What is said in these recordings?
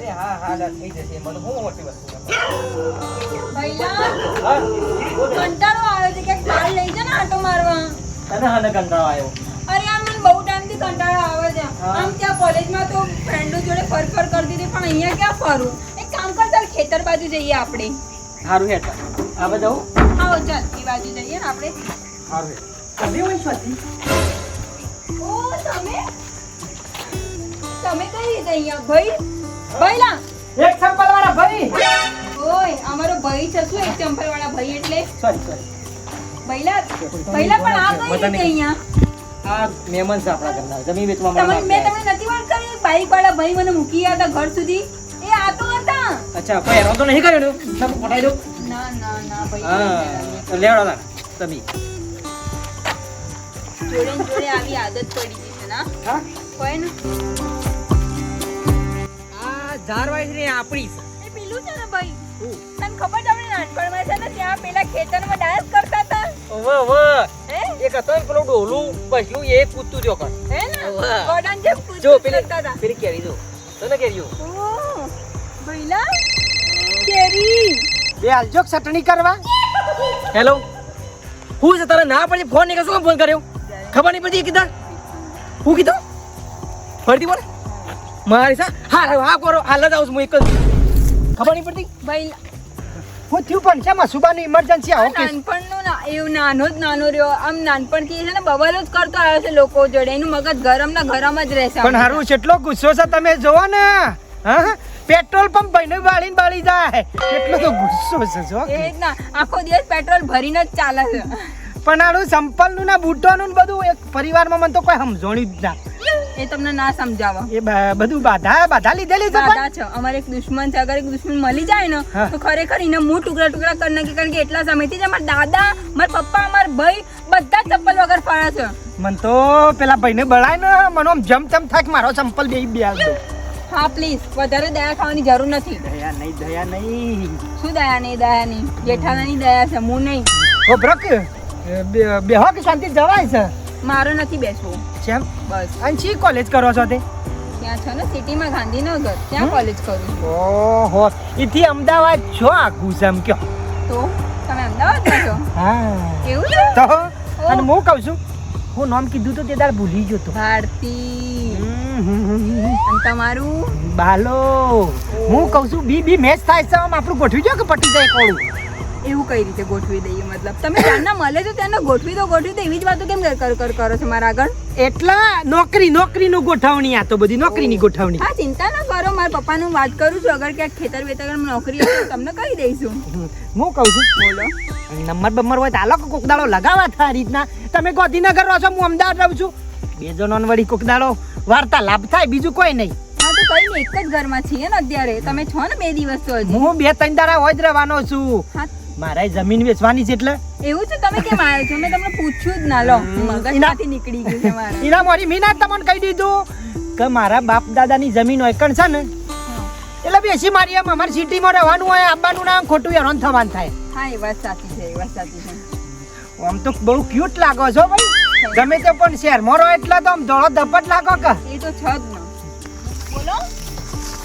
અરે હા હા થઈ જશે મને હું મોટી વસ્તુ ભઈલા હા કંટાળો આવે છે કે બહાર લઈ જા ને આટો મારવા. તને હને કંટાળો આવ્યો અરે આમ મને બહુ ટાઈમથી કંટાળો આવે છે. હા. આમ ત્યાં કોલેજમાં તો ફ્રેન્ડો જોડે ફર કરતી હતી પણ અહીંયા ક્યાં ફરું? એક કામ કર ચાલ ખેતર બાજુ જઈએ આપણે. સારું હેઠ આ બધા આવો ચાલ એ બાજુ જઈએ ને આપણે. સારું હેઠ તમે હોય સ્વાતી ઓ તમે કઈ રીતે અહીંયા ભાઈ? ભઈલા એક સંપલ વાળા ભાઈ ઓય અમારો ભાઈ છે શું? એક ચંપલ વાળા ભાઈ એટલે સોરી ભઈલા પણ આ કઈ રીતે અહીંયા? આ મહેમાન છે આપણા ઘરના જમીન વેચવા મેં માટે તમને નથી વાત કરી બાઈક વાળા ભાઈ મને મૂકી ગયા હતા ઘર સુધી. એ આ તો હતા. અચ્છા કોઈ હેરાન તો નહીં કર્યો ને સબ પટાઈ દો ના ભાઈ હા તો લેવડો ના તમે જોડે ને જોડે આવી આદત પડી ગઈ છે ના હા કોઈ ને આ ઝારવાઈ ને આપણી છે એ પેલું છે ને ભાઈ તને ખબર છે આપણે નાનપણમાં છે ને ત્યાં પેલા ખેતરમાં ડાન્સ કરતા હતા હે એક હતો ને પેલું ડોલું પછલું એ કૂદતું જો કર હે ને વાહ. ગોડાન જેમ જો કૂદકૂદ પેલી કરતા હતા. પેલી કેરી જો તને કેરીઓ ઓહ, ભઈલા કેરી બે હાલજો ચટણી કરવા હેલો હું છે તારે ના પડી ફોન નહીં શું ફોન કર્યો ખબર નહીં પડી કીધા હું કીધું ફરતી બોલે મારી સા હા કરો હાલ જ આવું હું એક જ ખબર નહીં પડતી ભઈલા હું થયું પણ છે સુબાની ઇમરજન્સી આવો કે નાનપણનો ના એવું નાનો જ નાનો રહ્યો આમ નાનપણથી છે ને બવાલો જ કરતો આવ્યો છે લોકો જોડે એનું મગજ ગરમ ના ગરમ જ રહેશે પણ હારું કેટલો ગુસ્સો છે તમે જોવો ને હા પેટ્રોલ પંપ ભાઈને બાળી જાય એટલો તો ગુસ્સો છે જો એ જ ના આખો દિવસ પેટ્રોલ ભરીને જ ચાલે છે પણ આનું સંપલ નું ના બૂટોનું ને બધું એક પરિવારમાં મને તો કોઈ સમજણી જ ના એ તમને ના સમજાવો એ બધું બાધા લીધેલી છે દાદા છે અમારે એક દુશ્મન છે અગર એક દુશ્મન મળી જાય ને હા. તો ખરેખર એને મું ટુકડા કરી નાખી કારણ કે એટલા સમયથી જ અમારા દાદા મારા પપ્પા અમારા ભાઈ બધા જ ચપ્પલ વગર ફરે છે મન તો પેલા ભાઈને બળાય ને મને આમ જમ થાય કે મારો સંપલ બે આલ દો હા પ્લીઝ વધારે દયા ખાવાની જરૂર નથી દયા નહીં શું દયા નહીં જેઠાલાની દયા છે હું નહીં ઓ બ્રક બેહો કે શાંતિ જવાય છે મારો નથી બેસવું કેમ બસ અંશી કોલેજ કરો છો તે ત્યાં છે ને સિટીમાં ગાંધીનગર ત્યાં કોલેજ કરું છું ઓહો ઈથી અમદાવાદ છો આખું છે એમ કયો તો તમે અમદાવાદમાં છો હા એવું છે તો અને હું કહું છું હું નામ કીધું તો તે દાડ ભૂલી ગયો તો ભારતી અને તમારું બાલો હું કહું છું બી મેચ થાય છે આમ આપણું ગોઠવી જો કે પટી જાય કોળું એવું કઈ રીતે ગોઠવી દઈએ મતલબ તમે જ્યારના મળે છો ત્યાંના ગોઠવી દો એવી જ વાતો કેમ કરો છો મારા આગળ એટલા નોકરીનું ગોઠવણી આ તો બધી નોકરીની ગોઠવણી હા ચિંતા ના કરો મારા પપ્પાનું વાત કરું છું અગર ક્યાંક ખેતર વેતરમાં નોકરી હોય તો તમને કહી દઈશું હું કહું છું બોલો નંબર હોય તો આલો કોક દાડો લગાવા થા આ રીતના તમે ગાંધીનગર રહો છો હું અમદાવાદ રહું છું બે જણોન વળી કોક દાડો વાર્તાલાપ થાય બીજું કોઈ નહીં હા તો કઈ નહીં એક જ ઘરમાં છીએ ને અત્યારે તમે છો ને 2 દિવસ તો હજી હું 2-3 દાડા હોય જ રહેવાનો છું હા મારે જમીન વેચવાની છે એટલે એવું છે તમે કેમ આવ્યા છો મેં તમને પૂછ્યું જ ના લો મગજમાંથી નીકળી ગયું છે મારા એના મોરી મીના તમને કહી દીધું કે મારા બાપ દાદાની જમીન હોય કણ છે ને એટલે બેસી મારી આમ અમારી સિટીમાં રહેવાનું હોય આંબાનું નામ ખોટું હેરાન થવાનું થાય હા એ વાત સાચી છે આમ તો બહુ ક્યુટ લાગો છો ભાઈ ગમે તે પણ શહેરમાં રહો એટલે તો આમ ધોળો ધપટ લાગો કે એ તો છે જ ને બોલો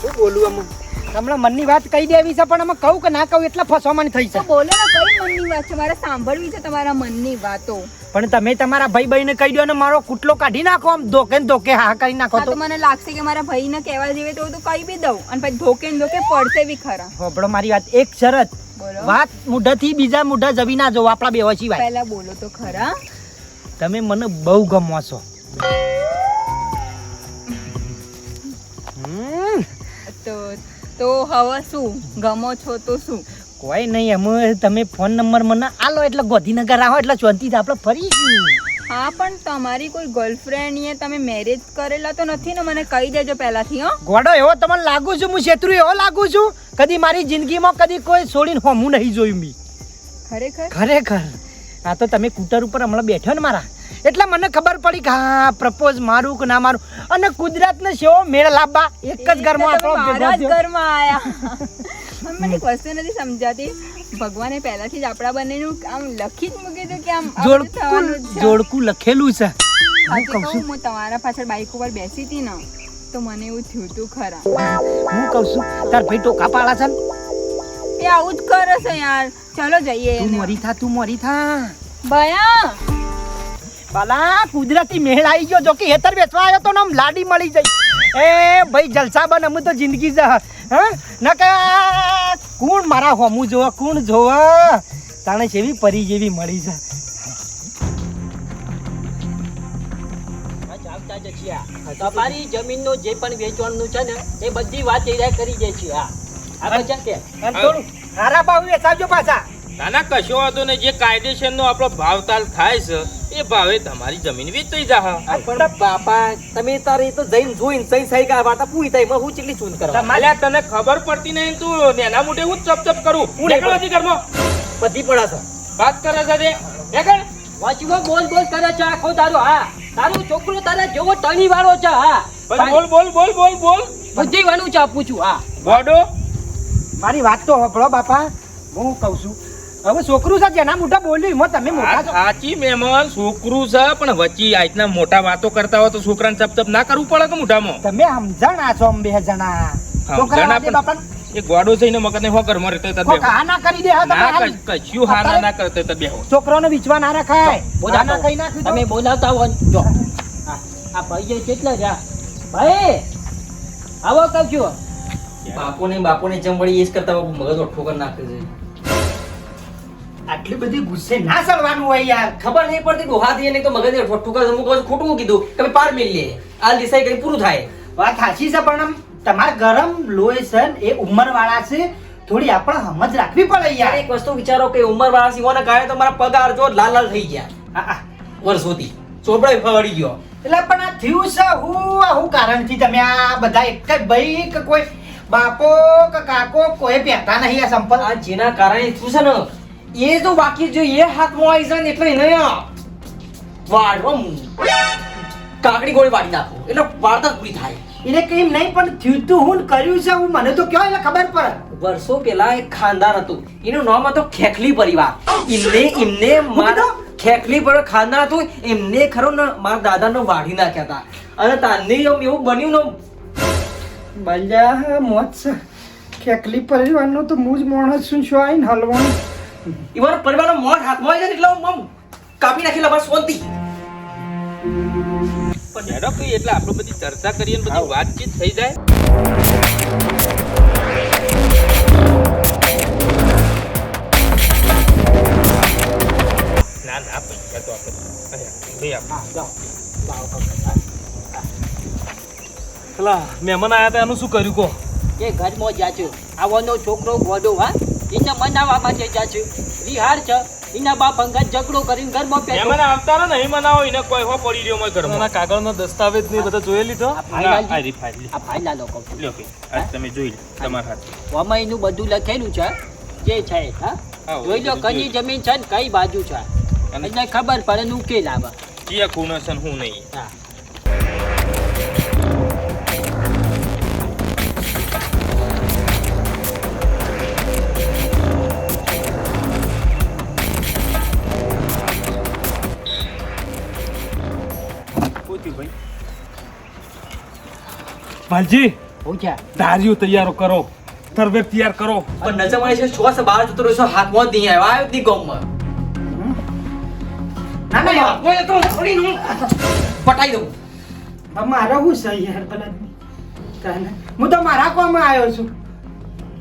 શું બોલું અમુક હમણાં મનની વાત કહી દેવી છે પણ અમે કહું કે ના કહું એટલે ફસવાની થઈ છે તો બોલો ને કઈ મનની વાત છે મારે સાંભળવી છે તમારા મનની વાતો પણ તમે તમારા ભાઈ બહેને કહી દો ને મારો કૂટલો કાઢી નાખો આમ ધોકે હા કરી નાખો હા તો મને લાગશે કે મારા ભાઈને કહેવા જેવી તો કહી બી દઉં અને પછી ધોકે પડશે બી ખરા હોબળો મારી વાત એક શરત બોલો વાત મુઢાથી બીજા મુઢા જવી ના જો આપણા બેવા સિવાય પહેલા બોલો તો ખરા તમે મને બહુ ગમો છો તો હવે શું ગમો છો તો શું કોઈ નહીં અમે તમે ફોન નંબર મને આલો એટલે ગાંધીનગર આવો એટલે શાંતિથી આપણે ફરીશું હા પણ તમારી કોઈ ગર્લફ્રેન્ડ યા તમે મેરેજ કરેલા તો નથી ને મને કહી દેજો પહેલાથી હો ગોડો એવો તમને લાગુ છું હું શેત્રુ એવો લાગુ છું કદી મારી જિંદગીમાં કદી કોઈ છોડીને હોમું નહીં જોયું મી ખરેખર આ તો તમે કૂટર ઉપર હમણાં બેઠો ને મારા એટલે મને ખબર પડી કે હા પ્રપોઝ મારું કે ના મારું અને કુદરતને સેવો મેળ લાવવા એક જ ઘરમાં આપણો મારા જ ઘરમાં આયા મને એક વસ્તુ નથી સમજાતી ભગવાને પહેલાથી જ આપણા બંનેનું આમ લખી જ મૂક્યું હતું કે આમ જોડકું લખેલું છે હું તમારા પાછળ બાઈક ઉપર બેસી હતી ને તો મને એવું થયું તું ખરા. હું કહું છું તાર ભાઈ ટોકા પાડા છે ને? એ આવું જ કરે છે યાર. ચલો જઈએ તું એને. મોરી થા ભયા ભલા કુદરતી મેળ આવી ગયો. જો કે હેતર વેચવા આવ્યો તો ને આમ લાડી મળી જઈ. એ ભાઈ જલસા બન અમે તો જિંદગી જ હા ન કે કોણ મારા હોમું જોવા કોણ જોવા તાણે જેવી પરી જેવી મળી છે. તમારી જમીનનું જે પણ વેચવાનું છે ને એ બધી વાત એ કરી દે છે. હા આ બધા કે અને થોડું હારા ભાવ વેચાવજો પાછા. નાના કશો વાંધો નહીં. જે કાયદેસરનો આપણો ભાવતાલ થાય છે એ ભાવે તમારી જમીન વેચાઈ જા. પણ બાપા તમે તારે તો જઈને જોઈને સહી સહી કા વાતા પૂરી થાય એમાં હું કેટલી ચૂન કરવા અલ્યા તને ખબર પડતી નહીં. તું નેના મોઢે હું ચપ ચપ કરું. હું નીકળ નથી ઘરમાં. બધી પડા છે વાત કરે છે તે નીકળ. વાંચવો બોલ બોલ કરે છે આખો તારો. હા તારું છોકરો તારા જેવો ટણી વાળો છે. હા બસ બોલ બોલ બોલ બોલ બોલ. બધી વાનું છે આપું છું. હા ગોડો મારી વાત તો સાંભળો બાપા. હું કહું છું હવે છોકરું છે જેના મોટા બોલ્યું એમાં તમે મોટા છો. સાચી મહેમાન છોકરું છે પણ વચ્ચે આજના મોટા વાતો કરતા હોય તો છોકરાને ચપ ચપ ના કરવું પડે કે મોઢામાં. તમે સમજણા છો અમે બે જણા. છોકરા જણા વાદે બાપા એ ગોડો થઈને મગજને હો ઘરમાં રહેતો તો બેહો. હા ના કરી દે હા તમે ના હાલ. કશું હાના ના કરતો તો બેહો. છોકરાનો વિચવા ના રખાય. બોલાવતા ના કઈ નાખ્યું તો. તમે બોલાવતા હો જો. હા આ ભાઈ કેટલા છે ભાઈ આવો કવજો. બાપોને જમવડી એજ કરતા મગજ ઠોકર નાખે છે. આટલી બધી ગુસ્સે ના ચડવાનું હોય યાર. ખબર નહીં પડતી ડોહા થી નહીં તો મગજ ઠોકર ખોટું કીધું કે ભાઈ પાર મિલ લે આ દિશાઈ કરી પૂરું થાય. વાત સાચી છે પણ આમ તમારા ગરમ લોહી છે ને એ ઉંમર વાળા છે થોડી આપણે સમજ રાખવી પડે યાર યાર. એક વસ્તુ વિચારો કે ઉંમર વાળા સીવાના કારણે તો મારા પગાર જો લાલ લાલ થઈ ગયા હા, હા. વર્ષોથી ચોપડાઈ ફવાડી ગયો. એટલે પણ આ થયું છે હું કારણથી તમે આ બધા એક જ ભાઈ કે કોઈ બાપો કે કાકો કોઈ પહેરતા નહીં આ સંપલ. આ જેના કારણે થયું છે ને એ જો બાકી જો એ હાથમાં આવી જાય ને એટલે એને વાળવા કાકડી ગોળી વાળી નાખો એટલે વાર્તા પૂરી થાય. એને કઈ નહીં પણ થયું તું હું ને કર્યું છે હું મને તો કયો એટલે ખબર પડે. વર્ષો પહેલા એક ખાનદાન હતું એનું નામ હતું ખેખલી પરિવાર. એમને મારા ખેખલી પર ખાનદાન હતું એમને ખરો ને મારા દાદાને વાઢી નાખ્યા હતા અને તારની એવું બન્યું ને બલ્યા મોત છે ખેકલી પરિવારનો તો મુજ માણસ છું શું આઈને હલવાનું. એવાનો પરિવારનો મોઢ હાથમાં આવી જાય ને એટલે આમ કાપી નાખેલા બસ શાંતિ. પણ હેડો કઈ એટલે આપણે બધી ચર્ચા કરીએ ને બધી વાતચીત થઈ જાય. ના ના પૈસા તો આપણે લઈ આપ. પેલા મહેમાન આયા હતા એનું શું કર્યું કહો. એ ઘરમાં જાચ્યો આવવાનો છોકરો ગોડો હા એને મનાવવા માટે જાચ્યો રિહાર છે એના બાપ અંગત ઝઘડો કરીને ઘરમાં મહેમાન આવતા રહે નહીં મનાવો એને કોઈ હો પડી રહ્યો મેં ઘરમાં. કાગળનો દસ્તાવેજ ને બધા જોઈ લીધો. આ ફાઇલ આ રી ફાઇલ આ ફાઇલ લાલો કહું છું. લ્યો ભાઈ આજ તમે જોઈ લો તમારા હાથે. આમાં એનું બધું લખેલું છે જે છે હા હા, જોઈ લો બધું કઈ જમીન છે ને કઈ બાજુ છે એટલે ખબર પડે ને ઉકેલ આવે. ચિયા ખૂન હશે ને હું નહીં. હા ભાલજી હું છે ધાર્યું તૈયાર કરો તરવેર તૈયાર કરો. પણ નજર મળે છે છો બહાર જતો રહ્યો છે હાથમાં જ નહીં આવ્યો આવ્યો જ નહીં ગામમાં. ના ના યાર. ઓય તો છોડીને પટાઈ દઉં. મારા હું છે યાર પેલા કાને હું તો મારા કોમાં આવ્યો છું.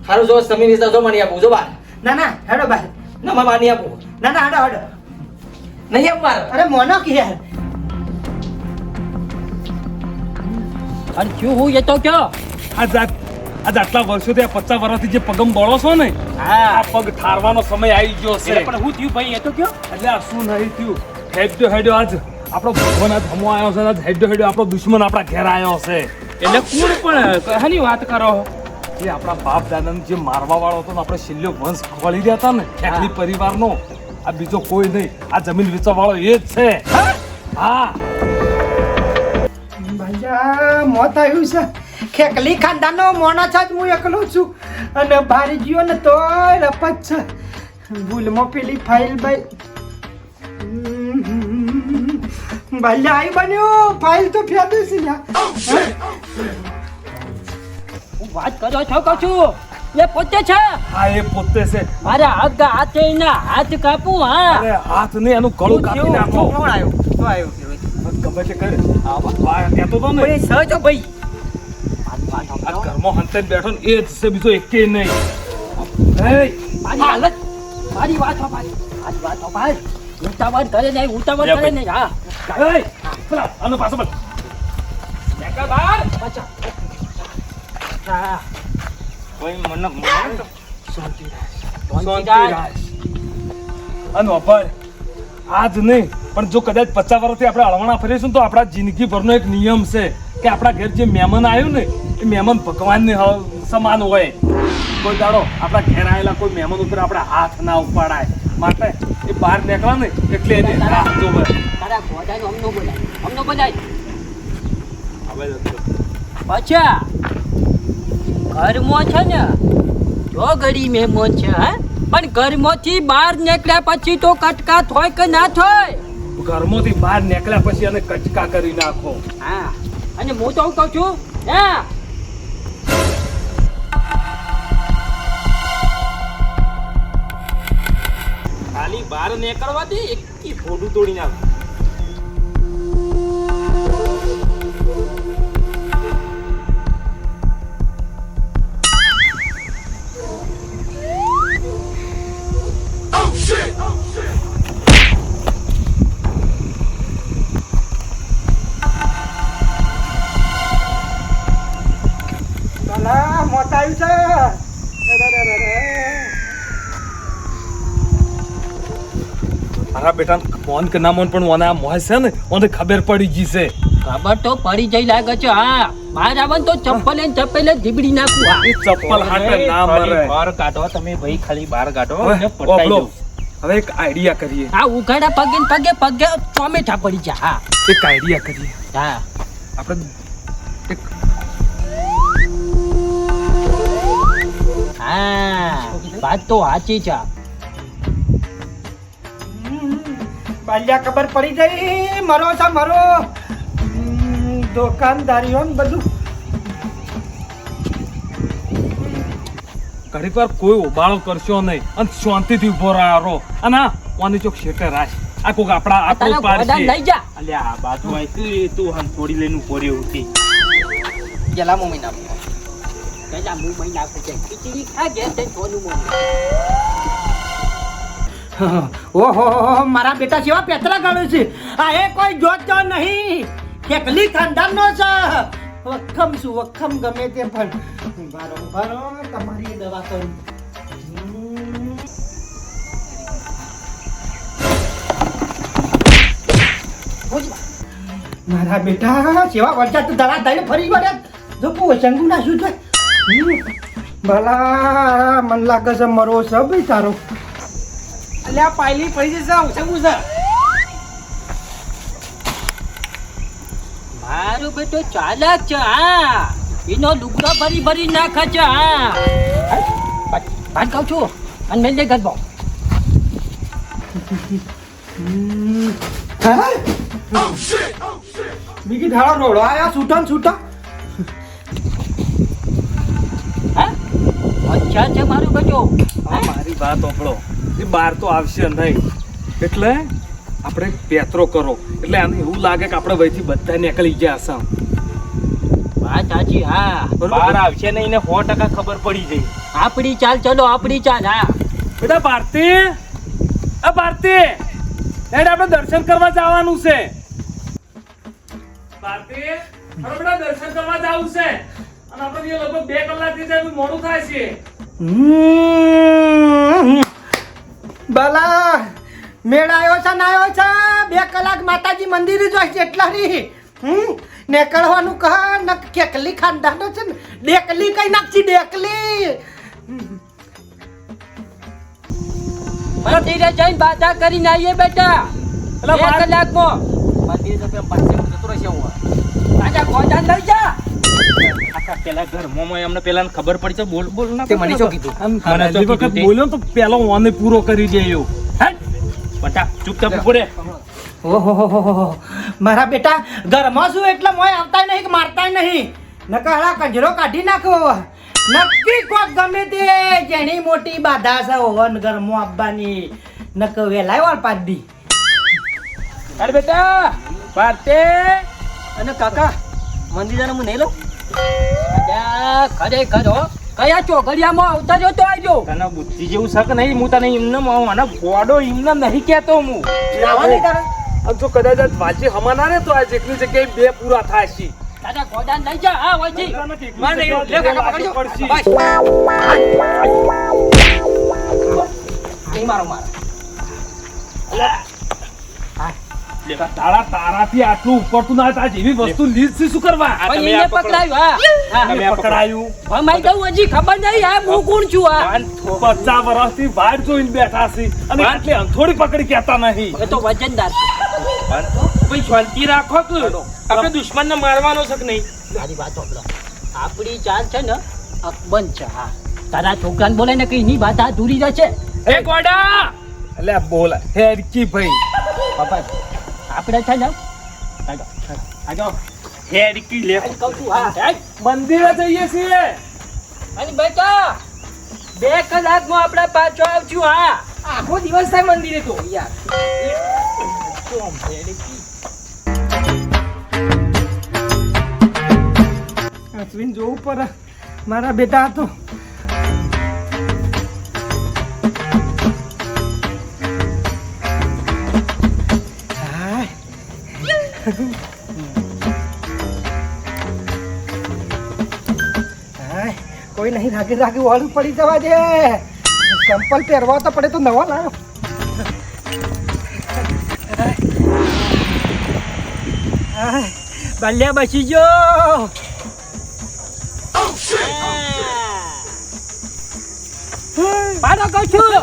હારું જો તમે વિસ્તાર જો મને આપું જો બાર ના ના હેડો બહાર. ના મામા નહીં આપું ના ના હેડો હેડો. નહીં આપું મારે. અરે મોનો કે યાર. અને શું હું એ તો કયો આજ આટલા વર્ષોથી આ 50 વર્ષથી જે પગમ બળો છો ને આ પગ ઠારવાનો સમય આવી ગયો છે. પણ હું થયું ભાઈ એ તો કયો. એટલે આ શું નહીં થયું હેડ્યો હેડ્યો આજ આપણો ભગવાન આજ હમો આવ્યો છે આજ હેડ્યો હેડ્યો આપણો દુશ્મન આપણા ઘેર આવ્યો છે. એટલે કોણ પણ હાની વાત કરો. જે આપણા બાપ દાદાને જે મારવા વાળો હતો ને આપણે છેલ્લો વંશ ખોલી રહ્યા હતા ને ખેખલી પરિવારનો આ બીજો કોઈ નહીં આ જમીન વેચવા વાળો એ જ છે. હા ભાઈ મોત આવ્યું છે ખેકલી ખાનદાનનો મોનો છે જ હું એકલો છું અને બારી ગયો ને તોય રપત છે ભૂલમાં પેલી ફાઇલ ભાઈ ભાલ્યા આઈ બન્યો ફાઇલ તો ફેંદું છે લ્યા. હું વાત કરો છો કહું છું એ પોતે છે હા એ પોતે છે. મારા હાથે એના હાથ કાપું હા અરે હાથ ને એનું ગળું કાપી નાખો. કોણ આવ્યો તો આવ્યો ગમે તે કરે. આ કહેતો તો ને ભાઈ સહજો ભાઈ આ ઘરમાં હંતાઈને બેઠો ને એ જ છે, બીજો એકેય નહીં. એય, મારી હાલત મારી વાત ભાઈ ઉતાવળ કરે નહીં ઉતાવળ કરે નહીં હા એય, પેલા, આનો પાછો બોલ. નીકળ બહાર. હા કોઈ મને અને વાપર આજ નહીં પણ જો કદાચ 50 વર્ષથી આપણે અળવાણા ફરીશું તો આપણા જિંદગીભરનો એક નિયમ છે કે આપણા ઘેર જે મહેમાન આવ્યું ને એ મહેમાન ભગવાનની સમાન હોય. કોઈ દાડો આપણા ઘેર આવેલા કોઈ મહેમાન ઉપર આપણે હાથ ના ઉપાડાય. માટે એ બહાર નીકળે ને એટલે એને રાહ જોવે. તારા ગોડાનો અમનો બોલાય પાછા ઘરમાં છે ને જો ઘડી મહેમાન છે હા પણ ઘરમાંથી બહાર નીકળ્યા પછી તો કટકા થોય કે ના થોય ઘરમાંથી બહાર નીકળ્યા પછી એને કચકા કરી નાખો. હા અને હું તો કહું છું હા ખાલી બહાર નીકળવા દે એકી ફોડું તોડી નાખ. ભલા મોત આવ્યું છે. મારા બેટા મોન કે ના મોન પણ ઓને આ મોહ છે ને ઓને ખબર પડી ગઈ છે. ખબર તો પડી જઈ લાગે છે હા બહાર આવન તો ચપ્પલ ધીબડી નાખું હા એ ચપ્પલ હાટે ના મરે. બહાર કાઢો તમે ભાઈ, ખાલી બહાર કાઢો હવે અને પટાઈ ઓબલો, દો. હવે એક આઈડિયા કરીએ. આ ઉઘાડા પગે ને પગે ચોમેઠા પડી જાય હા એક આઈડિયા કરીએ. હા આપણે એક હા વાત તો સાચી છે ભાલ્યા ખબર પડી જઈ મરો છે મરો. દુકાનદારીઓ ને બધું ઘડીક વાર કોઈ ઉબાળો કરશો નહીં અને શાંતિથી ઉભો રહો. અને આ ઓની ચોક શેટર રાખ. આ કોક આપણા આપણો તારા પાડ ગોડા છે. લઈ જા અલ્યા આ બાજુ આવી તું હન થોડી લઈને ઉભો રહ્યો હતી. ગેલા મમ્મી ના પેલા મુંબઈ નાખું છે ખીચડી ખા ગયા તે સોનું મોનું ઓહો મારા બેટા જેવા પેતરા ગણે છે. આ એ કોઈ જોતો નહીં કેટલી ખાનદાનનો છે. વખમ છું વખમ ગમે તે પણ ભારો તમારી દવા કરું. મારા બેટા સેવા વરસાદ તો દવા થઈને ફરી વળ્યા જો પોચંગુ નાશું છે. ભલા મન લાગે છે મરો છે ભાઈ તારો. અલ્યા પાયલી પડી જશે ઉછંગુ છે. મારો બેટો ચાલાક છે હા એનો લુગડા ભરી નાખે છે હા વાત કહું છું અને મેલ દે ગરબો બીજી ધાડો રોડો આયા છૂટા ને છૂટા. હા અચ્છા છે મારો બેટો આ મારી વાત ઓપડો. એ બહાર તો આવશે નહીં એટલે આપણે પેત્રો કરો એટલે આને એવું લાગે કે આપણે વહીથી બધા નીકળી ગયા હશે. વાત સાચી હા બહાર આવશે ને એને 100% ખબર પડી જાય. આપણી ચાલ ચલો આપણી ચાલ હા બેટા ભારતી, આ ભારતી હેડ આપણે દર્શન કરવા જવાનું છે. ભારતી અરે બેટા દર્શન કરવા જવું છે અને આપણે જે લગભગ 2 કલાકથી જાય મોડું થાય છે. ભલા મેળ આવ્યો છે ના આવ્યો છે 2 કલાક માતાજી મંદિરે જોઈ છે એટલા રી નીકળવાનું કહે ન કેકલી ખાનદાનો છે ને ડેકલી કઈ નાખી ડેકલી. મંદિરે જઈને બાધા કરીને આવીએ બેટા અલા, 2 કલાકમાં મંદિર તો પેલા પાછળ જતો રહેશે હું. તાજા ગોડા લઈ જા આખા પેલા ઘરમાં અમને પેલા ખબર પડી તો બોલ બોલ ના તે મને શું કીધું? આમ મને તો પહેલી વખત કીધું તે. બોલ્યો તો પેલો ઓને પૂરો કરી દે એવો. બટા ચૂપચાપ ઉભો રે. ઓહો મારા બેટા ઘરમાં શું એટલે મોય આવતા નહીં કે મારતા નહીં નકર હળા કંજરો કાઢી નાખો નક્કી કોક ગમે તે જેની મોટી બાધા છે ઓવન ઘરમાં આવવાની નક વેલાય વાળ પાડી અરે બેટા પાર્ટે અને કાકા મંદિર હું નહીં લઉં અલ્યા, ખરેખર હો. કયા ચોઘડિયામાં આવતા રહ્યો તો આવજો. તને બુદ્ધિ જેવું શક નહીં હું તને એમને મને ગોડો એમને નહીં કહેતો હું આવા નહીં કરે અને જો કદાચ આ વાંચી હમાના ને તો આ એકની જગ્યાએ બે પૂરા થાય છે તારા ગોડાને લઈ જા. હા, વળજી. મને લે કાકા પકડજો બસ નહીં મારો તારાથી આટલું ઉપરતું ના થાય એવી વસ્તુ લીધ છે શું કરવા પણ એને પકડાયું. હા. તમે પકડાયું ભમાઈ દઉં હજી ખબર નહીં. હા, હું કોણ છું? આ 50 વર્ષથી વાટ જોઈને બેઠા છે અને આટલી અંથોડી પકડી કહેતા નહીં એ તો વજનદાર છે. ભાઈ શાંતિ રાખો કે આપણે દુશ્મનને મારવાનો છે કે નહીં મારી વાત સાંભળો. આપણી ચાલ છે ને અકબંધ છે. હા, તારા છોકરાને બોલે ને કે એની વાત આ દૂરી જશે. એ ગોડા એટલે બોલ હેરકી ભાઈ બાપા, આપણે છે ને આજો હેડકી લે કહું છું. હા, હેડ. મંદિરે જઈએ છીએ અને બેટા 2 કલાકમાં આપણે પાછો આવશું. હા, આખો દિવસ થાય મંદિરે તો યાર અશ્વિન જોવું પડે મારા બેટા તો હાય. હાય, કોઈ નહીં રાગે વાળું પડી જવા દે ચંપલ પહેરવા તો પડે તો નવા લાવ્યો હાય, બલ્યા બસી ગયો પાડો કહું છું.